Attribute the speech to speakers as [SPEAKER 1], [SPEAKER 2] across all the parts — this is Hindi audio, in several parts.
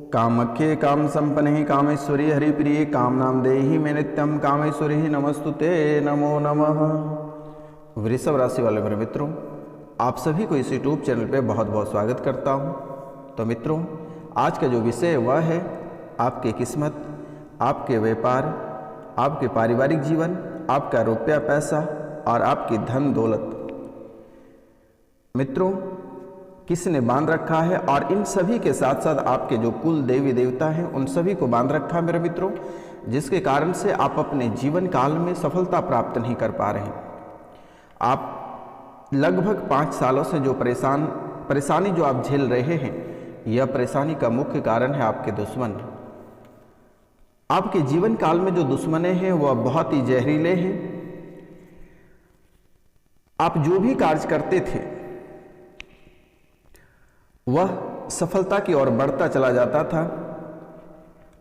[SPEAKER 1] कामख्ये काम संपन्ने कामेश्वरी हरिप्रिये कामनाम देहि मे नित्यम कामेश्वरी नमस्तुते नमो नमः। वृषभ राशि वाले मेरे मित्रों, आप सभी को इस यूट्यूब चैनल पे बहुत बहुत स्वागत करता हूँ। तो मित्रों, आज का जो विषय वह है आपकी किस्मत, आपके व्यापार, आपके पारिवारिक जीवन, आपका रुपया पैसा और आपकी धन दौलत मित्रों किसने बांध रखा है, और इन सभी के साथ साथ आपके जो कुल देवी देवता हैं उन सभी को बांध रखा है मेरे मित्रों, जिसके कारण से आप अपने जीवन काल में सफलता प्राप्त नहीं कर पा रहे हैं। आप लगभग 5 सालों से जो परेशानी जो आप झेल रहे हैं, यह परेशानी का मुख्य कारण है आपके दुश्मन। आपके जीवन काल में जो दुश्मने हैं वह बहुत ही जहरीले हैं। आप जो भी कार्य करते थे वह सफलता की ओर बढ़ता चला जाता था।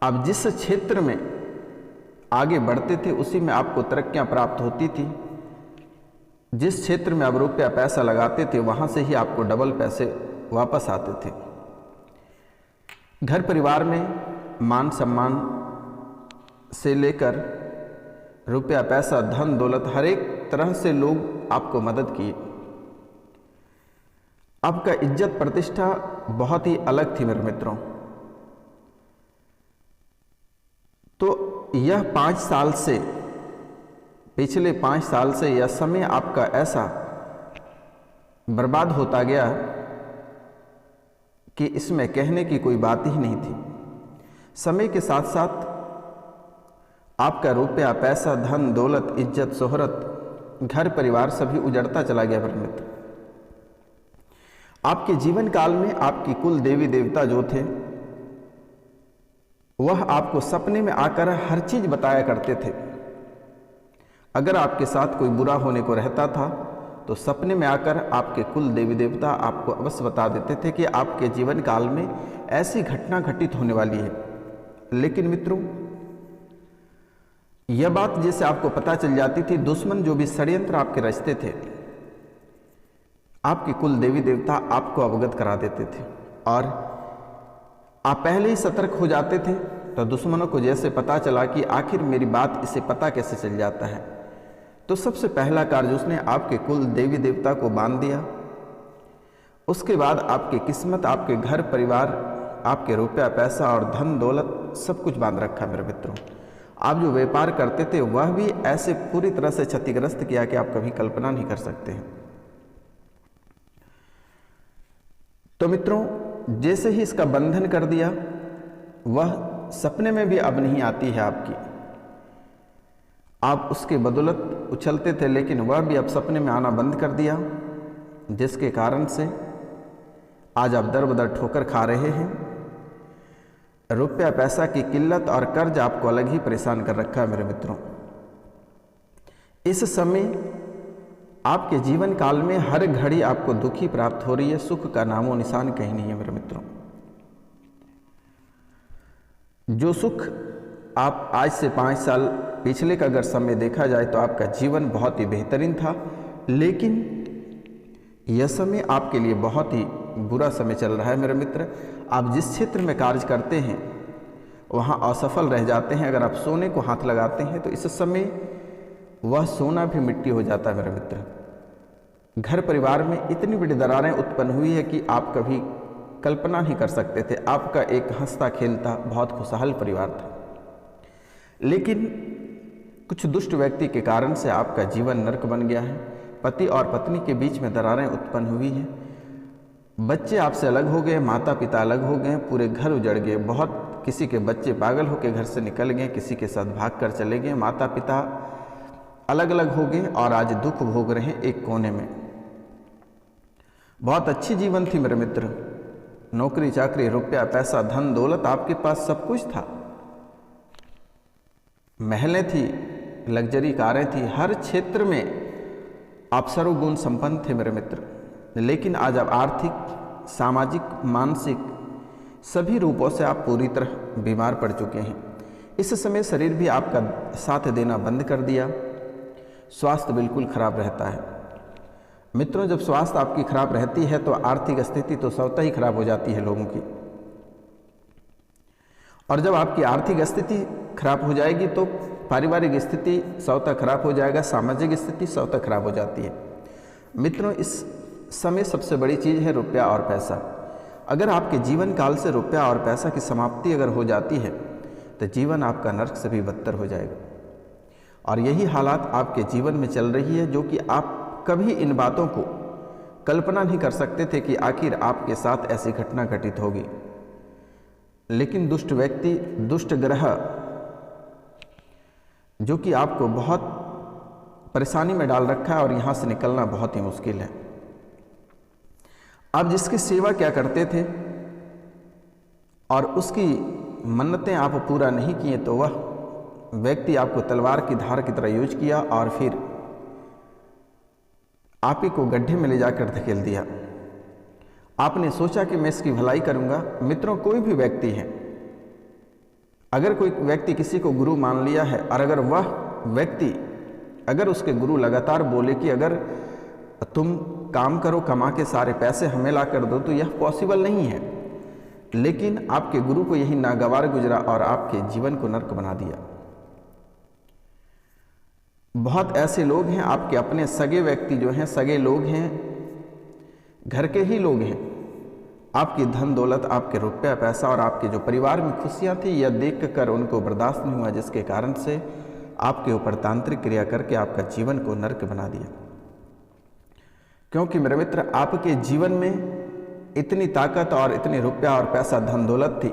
[SPEAKER 1] आप जिस क्षेत्र में आगे बढ़ते थे उसी में आपको तरक्कियां प्राप्त होती थी। जिस क्षेत्र में आप रुपया पैसा लगाते थे वहां से ही आपको डबल पैसे वापस आते थे। घर परिवार में मान सम्मान से लेकर रुपया पैसा धन दौलत हर एक तरह से लोग आपको मदद किए। आपका इज्जत प्रतिष्ठा बहुत ही अलग थी मेरे मित्रों। तो यह 5 साल से, पिछले 5 साल से यह समय आपका ऐसा बर्बाद होता गया कि इसमें कहने की कोई बात ही नहीं थी। समय के साथ साथ आपका रुपया पैसा धन दौलत इज्जत शोहरत घर परिवार सभी उजड़ता चला गया मेरे मित्र। आपके जीवन काल में आपकी कुल देवी देवता जो थे वह आपको सपने में आकर हर चीज बताया करते थे। अगर आपके साथ कोई बुरा होने को रहता था तो सपने में आकर आपके कुल देवी देवता आपको अवश्य बता देते थे कि आपके जीवन काल में ऐसी घटना घटित होने वाली है। लेकिन मित्रों, यह बात जैसे आपको पता चल जाती थी, दुश्मन जो भी षड्यंत्र आपके रचते थे आपके कुल देवी देवता आपको अवगत करा देते थे, और आप पहले ही सतर्क हो जाते थे। तो दुश्मनों को जैसे पता चला कि आखिर मेरी बात इसे पता कैसे चल जाता है, तो सबसे पहला कार्य उसने आपके कुल देवी देवता को बांध दिया। उसके बाद आपकी किस्मत, आपके घर परिवार, आपके रुपया पैसा और धन दौलत सब कुछ बांध रखा मेरे मित्रों। आप जो व्यापार करते थे वह भी ऐसे पूरी तरह से क्षतिग्रस्त किया कि आप कभी कल्पना नहीं कर सकते हैं। तो मित्रों, जैसे ही इसका बंधन कर दिया, वह सपने में भी अब नहीं आती है आपकी। आप उसके बदौलत उछलते थे, लेकिन वह भी अब सपने में आना बंद कर दिया, जिसके कारण से आज आप दर बदर ठोकर खा रहे हैं। रुपया पैसा की किल्लत और कर्ज आपको अलग ही परेशान कर रखा है मेरे मित्रों। इस समय आपके जीवन काल में हर घड़ी आपको दुखी प्राप्त हो रही है, सुख का नामो निशान कहीं नहीं है मेरे मित्रों। जो सुख आप आज से 5 साल पिछले का अगर समय देखा जाए तो आपका जीवन बहुत ही बेहतरीन था, लेकिन यह समय आपके लिए बहुत ही बुरा समय चल रहा है मेरे मित्र। आप जिस क्षेत्र में कार्य करते हैं वहाँ असफल रह जाते हैं। अगर आप सोने को हाथ लगाते हैं तो इस समय वह सोना भी मिट्टी हो जाता है मेरे मित्र। घर परिवार में इतनी बड़ी दरारें उत्पन्न हुई है कि आप कभी कल्पना नहीं कर सकते थे। आपका एक हंसता खेलता बहुत खुशहाल परिवार था, लेकिन कुछ दुष्ट व्यक्ति के कारण से आपका जीवन नरक बन गया है। पति और पत्नी के बीच में दरारें उत्पन्न हुई हैं। बच्चे आपसे अलग हो गए, माता पिता अलग हो गए, पूरे घर उजड़ गए। बहुत किसी के बच्चे पागल होकर घर से निकल गए, किसी के साथ भाग कर चले गए, माता पिता अलग अलग हो गए और आज दुख भोग रहे हैं एक कोने में। बहुत अच्छी जीवन थी मेरे मित्र, नौकरी चाकरी रुपया पैसा धन दौलत आपके पास सब कुछ था। महलें थी, लग्जरी कारें थी, हर क्षेत्र में आप सर्वगुण संपन्न थे मेरे मित्र। लेकिन आज आप आर्थिक सामाजिक मानसिक सभी रूपों से आप पूरी तरह बीमार पड़ चुके हैं। इस समय शरीर भी आपका साथ देना बंद कर दिया, स्वास्थ्य बिल्कुल खराब रहता है। मित्रों, जब स्वास्थ्य आपकी खराब रहती है तो आर्थिक स्थिति तो स्वतः ही खराब हो जाती है लोगों की। और जब आपकी आर्थिक स्थिति खराब हो जाएगी तो पारिवारिक स्थिति स्वतः खराब हो जाएगा, सामाजिक स्थिति स्वतः खराब हो जाती है। मित्रों, इस समय सबसे बड़ी चीज़ है रुपया और पैसा। अगर आपके जीवन काल से रुपया और पैसा की समाप्ति अगर हो जाती है तो जीवन आपका नर्क से भी बदतर हो जाएगा। और यही हालात आपके जीवन में चल रही है, जो कि आप कभी इन बातों को कल्पना नहीं कर सकते थे कि आखिर आपके साथ ऐसी घटना घटित होगी। लेकिन दुष्ट व्यक्ति, दुष्ट ग्रह, जो कि आपको बहुत परेशानी में डाल रखा है और यहाँ से निकलना बहुत ही मुश्किल है। आप जिसकी सेवा क्या करते थे और उसकी मन्नतें आप पूरा नहीं किए तो वह व्यक्ति आपको तलवार की धार की तरह यूज किया और फिर आप ही को गड्ढे में ले जाकर धकेल दिया। आपने सोचा कि मैं इसकी भलाई करूंगा। मित्रों, कोई भी व्यक्ति है, अगर कोई व्यक्ति किसी को गुरु मान लिया है और अगर वह व्यक्ति, अगर उसके गुरु लगातार बोले कि अगर तुम काम करो, कमा के सारे पैसे हमें ला कर दो, तो यह पॉसिबल नहीं है। लेकिन आपके गुरु को यही नागवार गुजरा और आपके जीवन को नर्क बना दिया। बहुत ऐसे लोग हैं, आपके अपने सगे व्यक्ति जो हैं, सगे लोग हैं, घर के ही लोग हैं, आपकी धन दौलत, आपके रुपया पैसा और आपके जो परिवार में खुशियां थी, यह देख कर उनको बर्दाश्त नहीं हुआ, जिसके कारण से आपके ऊपर तांत्रिक क्रिया करके आपका जीवन को नर्क बना दिया। क्योंकि मेरे मित्र, आपके जीवन में इतनी ताकत और इतनी रुपया और पैसा, धन दौलत थी,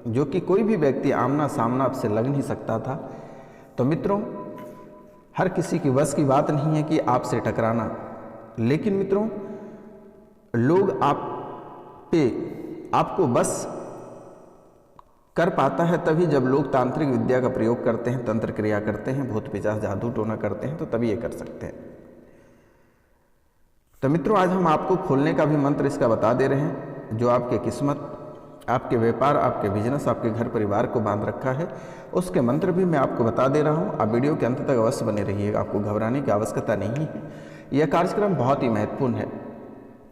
[SPEAKER 1] जो कि कोई भी व्यक्ति आमना सामना आपसे लग नहीं सकता था। तो मित्रों, हर किसी की वश की बात नहीं है कि आपसे टकराना। लेकिन मित्रों, लोग आप पे आपको बस कर पाता है तभी जब लोग तांत्रिक विद्या का प्रयोग करते हैं, तंत्र क्रिया करते हैं, भूत पिशाच जादू टोना करते हैं, तो तभी ये कर सकते हैं। तो मित्रों, आज हम आपको खोलने का भी मंत्र इसका बता दे रहे हैं, जो आपके किस्मत, आपके व्यापार, आपके बिजनेस, आपके घर परिवार को बांध रखा है, उसके मंत्र भी मैं आपको बता दे रहा हूँ। आप वीडियो के अंत तक अवश्य बने रहिएगा, आपको घबराने की आवश्यकता नहीं है। यह कार्यक्रम बहुत ही महत्वपूर्ण है।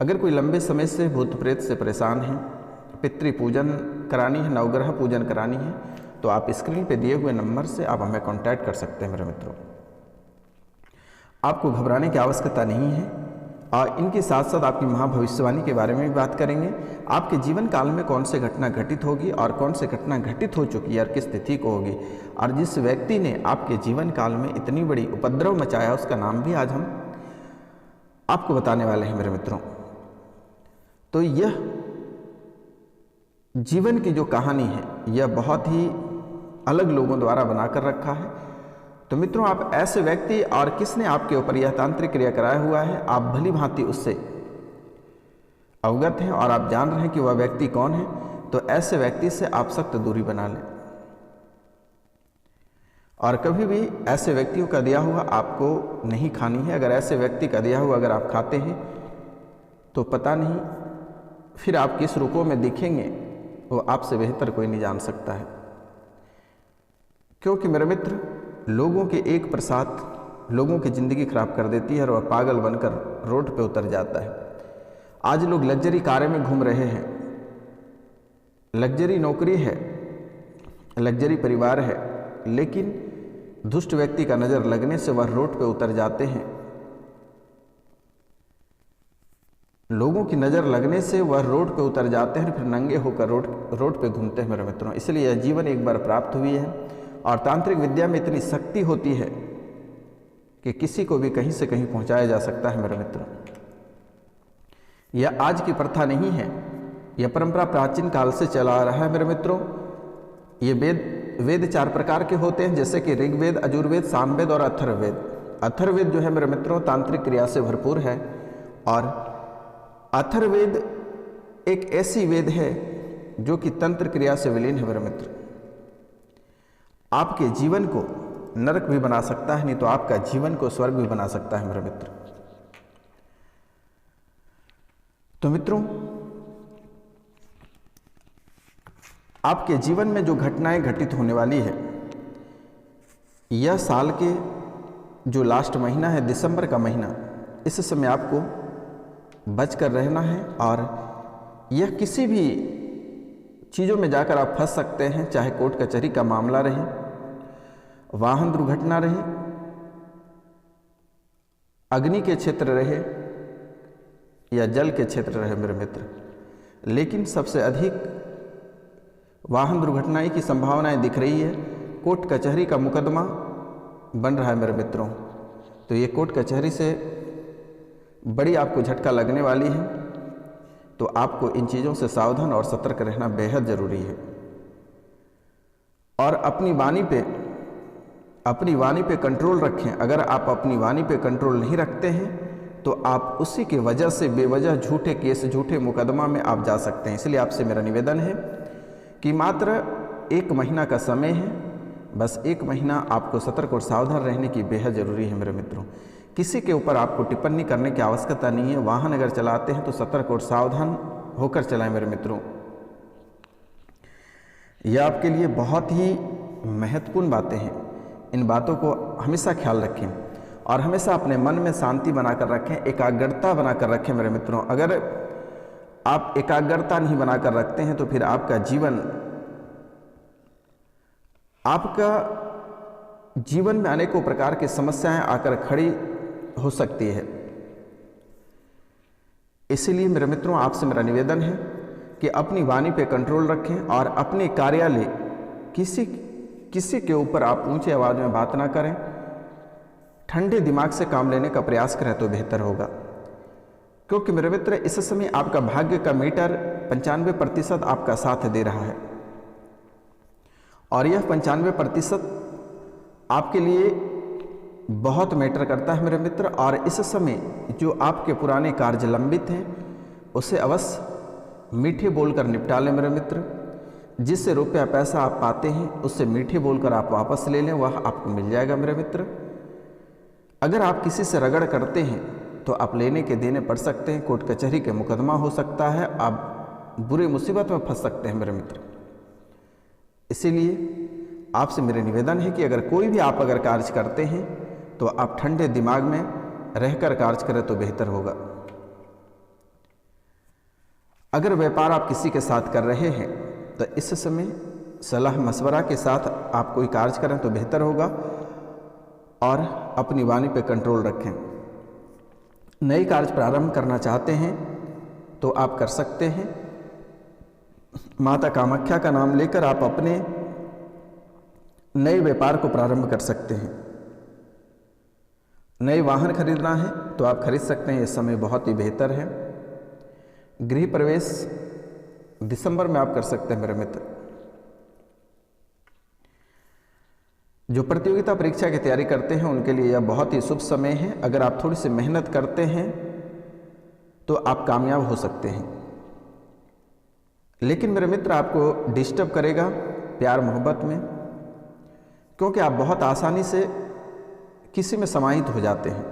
[SPEAKER 1] अगर कोई लंबे समय से भूत प्रेत से परेशान है, पितृ पूजन करानी है, नवग्रह पूजन करानी है, तो आप स्क्रीन पे दिए हुए नंबर से आप हमें कांटेक्ट कर सकते हैं। मेरे मित्रों, आपको घबराने की आवश्यकता नहीं है। और इनके साथ साथ आपकी महाभविष्यवाणी के बारे में भी बात करेंगे। आपके जीवन काल में कौन सी घटना घटित होगी और कौन सी घटना घटित हो चुकी है और किस तिथि को होगी, और जिस व्यक्ति ने आपके जीवन काल में इतनी बड़ी उपद्रव मचाया, उसका नाम भी आज हम आपको बताने वाले हैं। मेरे मित्रों, तो यह जीवन की जो कहानी है, यह बहुत ही अलग लोगों द्वारा बनाकर रखा है। तो मित्रों, आप ऐसे व्यक्ति और किसने आपके ऊपर यह तांत्रिक क्रिया कराया हुआ है, आप भली भांति उससे अवगत हैं और आप जान रहे हैं कि वह व्यक्ति कौन है, तो ऐसे व्यक्ति से आप सख्त दूरी बना लें। और कभी भी ऐसे व्यक्तियों का दिया हुआ आपको नहीं खानी है। अगर ऐसे व्यक्ति का दिया हुआ अगर आप खाते हैं तो पता नहीं फिर आप किस रूपों में दिखेंगे, वो आपसे बेहतर कोई नहीं जान सकता है। क्योंकि मेरे मित्र, लोगों के एक प्रसाद लोगों की ज़िंदगी खराब कर देती है और वह पागल बनकर रोड पे उतर जाता है। आज लोग लग्जरी कारें में घूम रहे हैं, लग्जरी नौकरी है, लग्जरी परिवार है, लेकिन दुष्ट व्यक्ति का नज़र लगने से वह रोड पे उतर जाते हैं। लोगों की नज़र लगने से वह रोड पे उतर जाते हैं, फिर नंगे होकर रोड पे घूमते हैं। मेरे मित्रों, इसलिए यह जीवन एक बार प्राप्त हुई है और तांत्रिक विद्या में इतनी शक्ति होती है कि किसी को भी कहीं से कहीं पहुंचाया जा सकता है। मेरे मित्रों, यह आज की प्रथा नहीं है, यह परंपरा प्राचीन काल से चला आ रहा है। मेरे मित्रों, ये वेद 4 प्रकार के होते हैं, जैसे कि ऋग्वेद, यजुर्वेद, सामवेद और अथर्ववेद। अथर्ववेद जो है मेरे मित्रों, तांत्रिक क्रिया से भरपूर है। और अथर्ववेद एक ऐसी वेद है जो कि तंत्र क्रिया से विलीन है। मेरे मित्र, आपके जीवन को नरक भी बना सकता है, नहीं तो आपका जीवन को स्वर्ग भी बना सकता है। मेरे मित्र, तो मित्रों, आपके जीवन में जो घटनाएं घटित होने वाली है, यह साल के जो लास्ट महीना है, दिसंबर का महीना, इस समय आपको बच कर रहना है। और यह किसी भी चीज़ों में जाकर आप फंस सकते हैं, चाहे कोर्ट कचहरी का मामला रहे, वाहन दुर्घटना रहे, अग्नि के क्षेत्र रहे या जल के क्षेत्र रहे मेरे मित्र। लेकिन सबसे अधिक वाहन दुर्घटनाएं की संभावनाएं दिख रही है। कोर्ट कचहरी का मुकदमा बन रहा है मेरे मित्रों। तो ये कोर्ट कचहरी से बड़ी आपको झटका लगने वाली है। तो आपको इन चीज़ों से सावधान और सतर्क रहना बेहद ज़रूरी है। और अपनी वाणी पे कंट्रोल रखें। अगर आप अपनी वाणी पे कंट्रोल नहीं रखते हैं तो आप उसी की वजह से बेवजह झूठे केस, झूठे मुकदमा में आप जा सकते हैं। इसलिए आपसे मेरा निवेदन है कि मात्र 1 महीना का समय है, बस 1 महीना आपको सतर्क और सावधान रहने की बेहद ज़रूरी है मेरे मित्रों। किसी के ऊपर आपको टिप्पणी करने की आवश्यकता नहीं है। वाहन अगर चलाते हैं तो सतर्क और सावधान होकर चलाएं मेरे मित्रों। यह आपके लिए बहुत ही महत्वपूर्ण बातें हैं। इन बातों को हमेशा ख्याल रखें और हमेशा अपने मन में शांति बनाकर रखें, एकाग्रता बनाकर रखें मेरे मित्रों। अगर आप एकाग्रता नहीं बनाकर रखते हैं तो फिर आपका जीवन में अनेकों प्रकार की समस्याएं आकर खड़ी हो सकती है। इसीलिए मेरे मित्रों आपसे मेरा निवेदन है कि अपनी वाणी पे कंट्रोल रखें और अपने कार्यालय किसी के ऊपर आप ऊंची आवाज़ में बात ना करें। ठंडे दिमाग से काम लेने का प्रयास करें तो बेहतर होगा, क्योंकि मेरे मित्र इस समय आपका भाग्य का मीटर 95% आपका साथ दे रहा है और यह 95% आपके लिए बहुत मैटर करता है मेरे मित्र। और इस समय जो आपके पुराने कार्य लंबित हैं उसे अवश्य मीठे बोलकर निपटा लें मेरे मित्र। जिससे रुपया पैसा आप पाते हैं उससे मीठे बोलकर आप वापस ले लें, वह आपको मिल जाएगा मेरे मित्र। अगर आप किसी से रगड़ करते हैं तो आप लेने के देने पड़ सकते हैं, कोर्ट कचहरी के मुकदमा हो सकता है, आप बुरी मुसीबत में फंस सकते हैं मेरे मित्र। इसीलिए आपसे मेरे निवेदन है कि अगर कोई भी आप अगर कार्य करते हैं तो आप ठंडे दिमाग में रहकर कार्य करें तो बेहतर होगा। अगर व्यापार आप किसी के साथ कर रहे हैं तो इस समय सलाह मशवरा के साथ आप कोई कार्य करें तो बेहतर होगा और अपनी वाणी पे कंट्रोल रखें। नए कार्य प्रारंभ करना चाहते हैं तो आप कर सकते हैं। माता कामाख्या का नाम लेकर आप अपने नए व्यापार को प्रारंभ कर सकते हैं। नए वाहन खरीदना है तो आप खरीद सकते हैं, इस समय बहुत ही बेहतर है। गृह प्रवेश दिसंबर में आप कर सकते हैं मेरे मित्र। जो प्रतियोगिता परीक्षा की तैयारी करते हैं उनके लिए यह बहुत ही शुभ समय है। अगर आप थोड़ी सी मेहनत करते हैं तो आप कामयाब हो सकते हैं। लेकिन मेरे मित्र आपको डिस्टर्ब करेगा प्यार मोहब्बत में, क्योंकि आप बहुत आसानी से किसी में समाहित हो जाते हैं।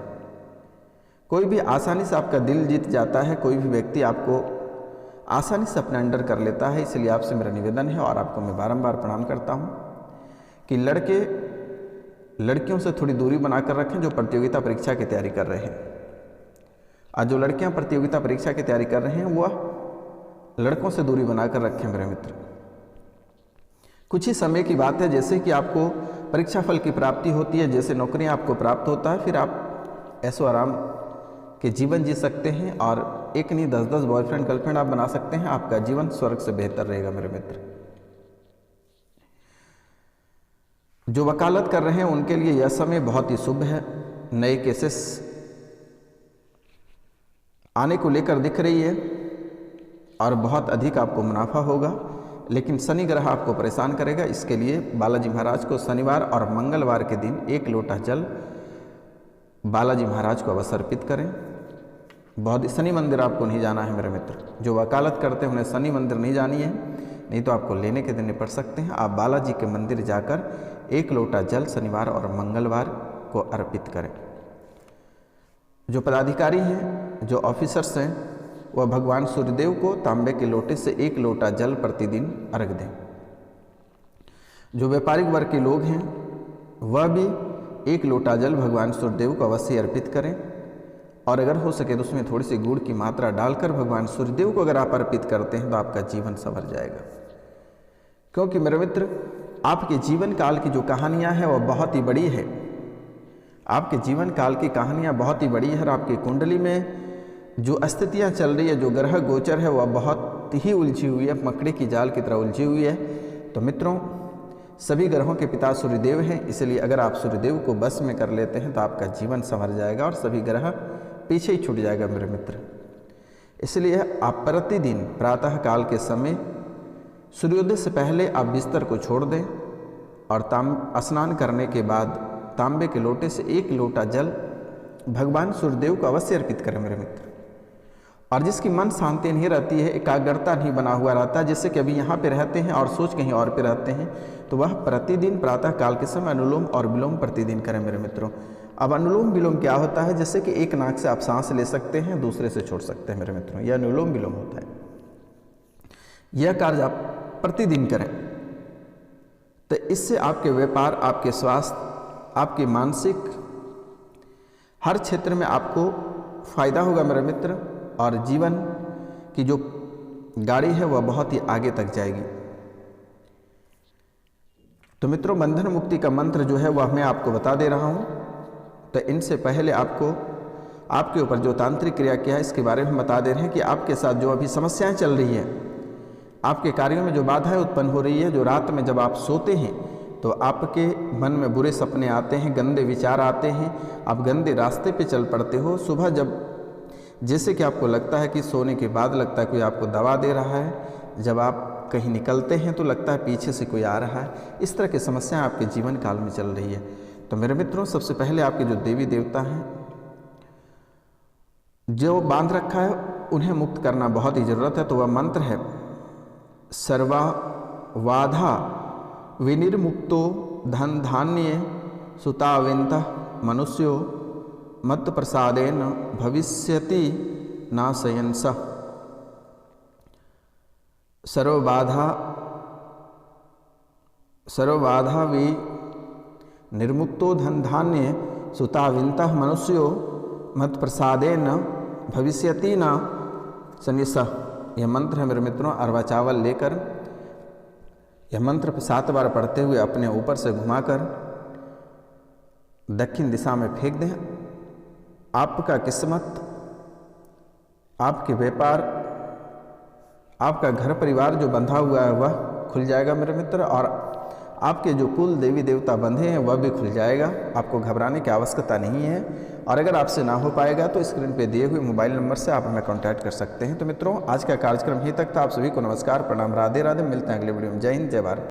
[SPEAKER 1] कोई भी आसानी से आपका दिल जीत जाता है, कोई भी व्यक्ति आपको आसानी से अपने अंडर कर लेता है। इसलिए आपसे मेरा निवेदन है और आपको मैं बारंबार प्रणाम करता हूं कि लड़कियों से थोड़ी दूरी बनाकर रखें जो प्रतियोगिता परीक्षा की तैयारी कर रहे हैं। आज जो लड़कियां प्रतियोगिता परीक्षा की तैयारी कर रहे हैं वह लड़कों से दूरी बनाकर रखें मेरे मित्र। कुछ ही समय की बात है, जैसे कि आपको परीक्षा फल की प्राप्ति होती है, जैसे नौकरी आपको प्राप्त होता है, फिर आप ऐसो आराम के जीवन जी सकते हैं और एक नहीं 10-10 बॉयफ्रेंड गर्लफ्रेंड आप बना सकते हैं। आपका जीवन स्वर्ग से बेहतर रहेगा मेरे मित्र। जो वकालत कर रहे हैं उनके लिए यह समय बहुत ही शुभ है। नए केसेस आने को लेकर दिख रही है और बहुत अधिक आपको मुनाफा होगा। लेकिन शनि ग्रह आपको परेशान करेगा। इसके लिए बालाजी महाराज को शनिवार और मंगलवार के दिन 1 लोटा जल बालाजी महाराज को अवश्य अर्पित करें। बहुत शनि मंदिर आपको नहीं जाना है मेरे मित्र। जो वकालत करते हैं उन्हें शनि मंदिर नहीं जानी है, नहीं तो आपको लेने के देने पड़ सकते हैं। आप बालाजी के मंदिर जाकर 1 लोटा जल शनिवार और मंगलवार को अर्पित करें। जो पदाधिकारी हैं, जो ऑफिसर्स हैं, वह भगवान सूर्यदेव को तांबे के लोटे से 1 लोटा जल प्रतिदिन अर्घ दें। जो व्यापारिक वर्ग के लोग हैं वह भी 1 लोटा जल भगवान सूर्यदेव को अवश्य अर्पित करें और अगर हो सके तो उसमें थोड़ी सी गुड़ की मात्रा डालकर भगवान सूर्यदेव को अगर आप अर्पित करते हैं तो आपका जीवन संवर जाएगा। क्योंकि मेरे मित्र, आपके जीवन काल की जो कहानियाँ हैं वह बहुत ही बड़ी है। आपके जीवन काल की कहानियाँ बहुत ही बड़ी है और आपकी कुंडली में जो स्थितियाँ चल रही है, जो ग्रह गोचर है, वह बहुत ही उलझी हुई है, मकड़ी की जाल की तरह उलझी हुई है। तो मित्रों, सभी ग्रहों के पिता सूर्यदेव हैं, इसलिए अगर आप सूर्यदेव को बस में कर लेते हैं तो आपका जीवन संवर जाएगा और सभी ग्रह पीछे ही छूट जाएगा मेरे मित्र। इसलिए आप प्रतिदिन प्रातः काल के समय सूर्योदय से पहले आप बिस्तर को छोड़ दें और स्नान करने के बाद तांबे के लोटे से 1 लोटा जल भगवान सूर्यदेव को अवश्य अर्पित करें मेरे मित्र। और जिसकी मन शांति नहीं रहती है, एकाग्रता नहीं बना हुआ रहता है, जैसे कि अभी यहाँ पे रहते हैं और सोच कहीं और पे रहते हैं, तो वह प्रतिदिन प्रातः काल के समय अनुलोम और विलोम प्रतिदिन करें मेरे मित्रों। अब अनुलोम विलोम क्या होता है? जैसे कि एक नाक से आप सांस ले सकते हैं, दूसरे से छोड़ सकते हैं मेरे मित्रों, यह अनुलोम विलोम होता है। यह कार्य आप प्रतिदिन करें, तो इससे आपके व्यापार, आपके स्वास्थ्य, आपके मानसिक हर क्षेत्र में आपको फायदा होगा मेरे मित्र, और जीवन की जो गाड़ी है वह बहुत ही आगे तक जाएगी। तो मित्रों, बंधन मुक्ति का मंत्र जो है वह मैं आपको बता दे रहा हूँ। तो इनसे पहले आपको आपके ऊपर जो तांत्रिक क्रिया किया है इसके बारे में बता दे रहे हैं कि आपके साथ जो अभी समस्याएं चल रही हैं, आपके कार्यों में जो बाधाएं उत्पन्न हो रही है, जो रात में जब आप सोते हैं तो आपके मन में बुरे सपने आते हैं, गंदे विचार आते हैं, आप गंदे रास्ते पे चल पड़ते हो। सुबह जब जैसे कि आपको लगता है कि सोने के बाद लगता है कोई आपको दवा दे रहा है, जब आप कहीं निकलते हैं तो लगता है पीछे से कोई आ रहा है। इस तरह की समस्याएं आपके जीवन काल में चल रही है। तो मेरे मित्रों, सबसे पहले आपके जो देवी देवता हैं जो बांध रखा है उन्हें मुक्त करना बहुत ही ज़रूरत है। तो वह मंत्र है सर्वावाधा विनिर्मुक्तो धन धान्ये सुतावेन्तः मनुष्यो मत प्रसादेन भविष्यति नाशयन् सः। सर्वबाधा विनिर्मुक्तो धन धान्ये सुताविन्तः मनुष्यो मत प्रसादेन भविष्यति न सन्निसः। यह मंत्र है मेरे मित्रों। अरवा चावल लेकर यह मंत्र 7 बार पढ़ते हुए अपने ऊपर से घुमाकर दक्षिण दिशा में फेंक दें। आपका किस्मत, आपके व्यापार, आपका घर परिवार जो बंधा हुआ है वह खुल जाएगा मेरे मित्र, और आपके जो कुल देवी देवता बंधे हैं वह भी खुल जाएगा। आपको घबराने की आवश्यकता नहीं है। और अगर आपसे ना हो पाएगा तो स्क्रीन पे दिए हुए मोबाइल नंबर से आप हमें कांटेक्ट कर सकते हैं। तो मित्रों, आज का कार्यक्रम यहीं तक था। आप सभी को नमस्कार, प्रणाम, राधे राधे। मिलते हैं अगले वीडियो में। जय हिंद, जय भारत।